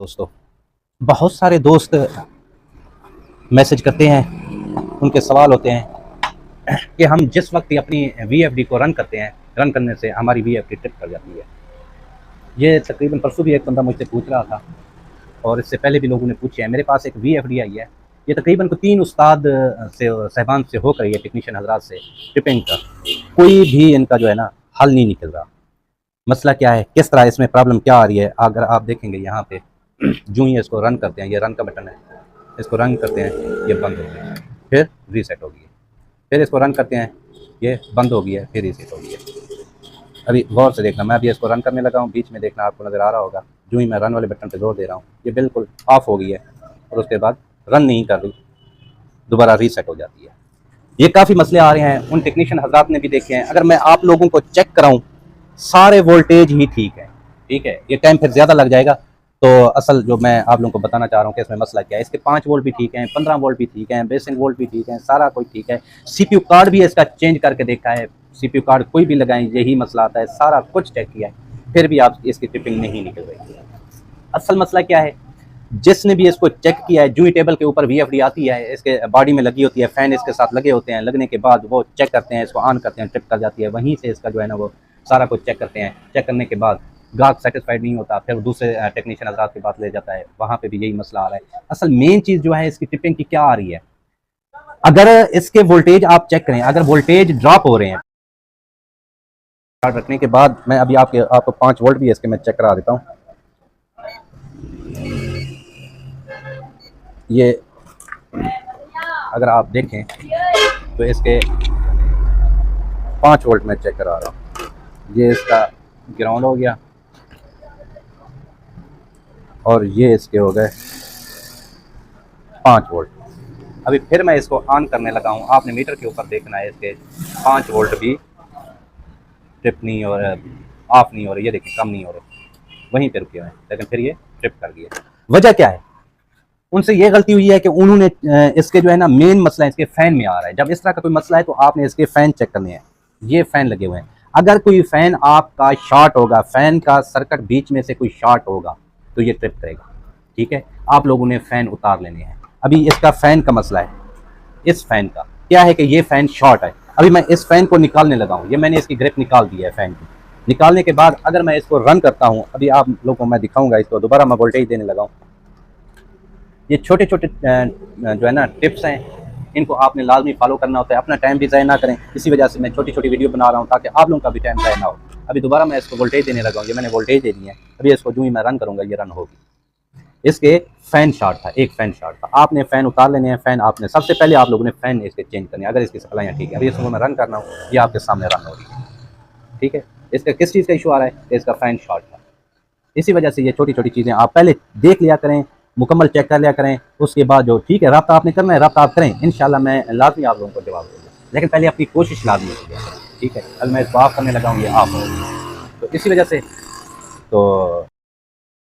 दोस्तों, बहुत सारे दोस्त मैसेज करते हैं, उनके सवाल होते हैं कि हम जिस वक्त अपनी वीएफडी को रन करते हैं, रन करने से हमारी वीएफडी ट्रिप कर जाती है। ये तकरीबन परसों भी एक बंदा मुझसे पूछ रहा था और इससे पहले भी लोगों ने पूछे हैं। मेरे पास एक वीएफडी आई है, ये तकरीबन को 3 उस्ताद से साहिबान से होकर ये टेक्नीशियन हजरात से ट्रिपिंग का कोई भी इनका जो है ना हल नहीं निकल रहा। मसला क्या है, किस तरह इसमें प्रॉब्लम क्या आ रही है, अगर आप देखेंगे यहाँ पे जो ही इसको रन करते हैं, ये रन का बटन है, इसको रन करते हैं, ये बंद हो गया, फिर रीसेट हो गई, फिर इसको रन करते हैं, ये बंद हो गई है, फिर रीसेट हो गई है। अभी गौर से देखना, मैं अभी इसको रन करने लगा हूँ, बीच में देखना आपको नज़र आ रहा होगा, जो ही मैं रन वाले बटन पे जोर दे रहा हूँ, ये बिल्कुल ऑफ हो गई है और उसके बाद रन नहीं कर रही, दोबारा रीसेट हो जाती है। ये काफ़ी मसले आ रहे हैं, उन टेक्नीशियन हजरात ने भी देखे हैं। अगर मैं आप लोगों को चेक कराऊँ, सारे वोल्टेज ही ठीक है, ठीक है। ये टाइम फिर ज़्यादा लग जाएगा, तो असल जो मैं आप लोगों को बताना चाह रहा हूँ कि इसमें मसला क्या है। इसके 5 वोल्ट भी ठीक हैं, 15 वोल्ट भी ठीक हैं, बेसिक वोल्ट भी ठीक हैं, सारा कुछ ठीक है। सीपीयू कार्ड भी इसका चेंज करके देखा है, सीपीयू कार्ड कोई भी लगाएं यही मसला आता है, सारा कुछ चेक किया है, फिर भी आप इसकी ट्रिपिंग नहीं निकल रही है। असल मसला क्या है, जिसने भी इसको चेक किया है, जूई टेबल के ऊपर वीएफडी आती है, इसके बॉडी में लगी होती है, फैन इसके साथ लगे होते हैं, लगने के बाद वो चेक करते हैं, इसको ऑन करते हैं, ट्रिप कर जाती है। वहीं से इसका जो है ना वो सारा कुछ चेक करते हैं। चेक करने के बाद ग्राहक सेटिस्फाइड नहीं होता, फिर दूसरे टेक्नीशियन हजरात के पास ले जाता है, वहाँ पे भी यही मसला आ रहा है। असल मेन चीज़ जो है इसकी ट्रिपिंग की क्या आ रही है, अगर इसके वोल्टेज आप चेक करें, अगर वोल्टेज ड्रॉप हो रहे हैं, कार्ड रखने के बाद मैं अभी आपको 5 वोल्ट भी इसके मैं चेक करा देता हूँ। ये अगर आप देखें तो इसके 5 वोल्ट में चेक करा रहा हूँ, ये इसका ग्राउंड हो गया और ये इसके हो गए 5 वोल्ट। अभी फिर मैं इसको ऑन करने लगा हूँ, आपने मीटर के ऊपर देखना है, इसके 5 वोल्ट भी ट्रिप नहीं और ऑफ नहीं हो रही, ये देखिए कम नहीं हो रहे, वहीं पे रुके हुए हैं, लेकिन फिर ये ट्रिप कर गया। वजह क्या है, उनसे ये गलती हुई है कि उन्होंने इसके जो है ना मेन मसला इसके फ़ैन में आ रहा है। जब इस तरह का कोई मसला है तो आपने इसके फ़ैन चेक करने हैं, ये फ़ैन लगे हुए हैं। अगर कोई फ़ैन आपका शॉर्ट होगा, फ़ैन का सर्किट बीच में से कोई शॉर्ट होगा तो ये ट्रिप करेगा, ठीक है। आप लोगों ने फ़ैन उतार लेने हैं। अभी इसका फ़ैन का मसला है, इस फ़ैन का क्या है कि ये फ़ैन शॉर्ट है। अभी मैं इस फ़ैन को निकालने लगा हूँ, ये मैंने इसकी ग्रिप निकाल दी है फ़ैन की। निकालने के बाद अगर मैं इसको रन करता हूँ, अभी आप लोगों को मैं दिखाऊँगा, इसको दोबारा मैं वोल्टेज देने लगा हूँ। ये छोटे छोटे जो है ना टिप्स हैं, इनको आपने लाजमी फॉलो करना होता है, अपना टाइम भी ज़ाया ना करें। इसी वजह से मैं छोटी छोटी वीडियो बना रहा हूँ ताकि आप लोगों का भी टाइम ज़ाया ना हो। अभी दोबारा मैं इसको वोल्टेज देने लगा हूँ, ये मैंने वोल्टेज दे दी है। अभी इसको जो ही मैं रन करूँगा ये रन होगी। इसके फ़ैन शॉर्ट था, एक फ़ैन शॉर्ट था, आपने फ़ैन उतार लेने हैं। फ़ैन आपने सबसे पहले आप लोगों ने फ़ैन इसके चेंज करने हैं, अगर इसकी सप्लाइयाँ ठीक है। अभी इसको मैं रन कर रहा हूँ, ये आपके सामने रन हो रही है, ठीक है। इसका किस चीज़ का इशू आ रहा है, इसका फ़ैन शॉर्ट था। इसी वजह से ये छोटी छोटी चीज़ें आप पहले देख लिया करें, मुकम्मल चेक कर लिया करें, उसके बाद जो ठीक है रब्ता आपने करना है, रब्ता आप करें, इंशाल्लाह मैं लाजमी आप लोगों को जवाब दूँगा। लेकिन पहले अपनी कोशिश लाजमी कीजिए, ठीक है। अब मैं इसको ऑफ करने लगा हूँ, ये ऑफ हो गया, तो इसी वजह से तो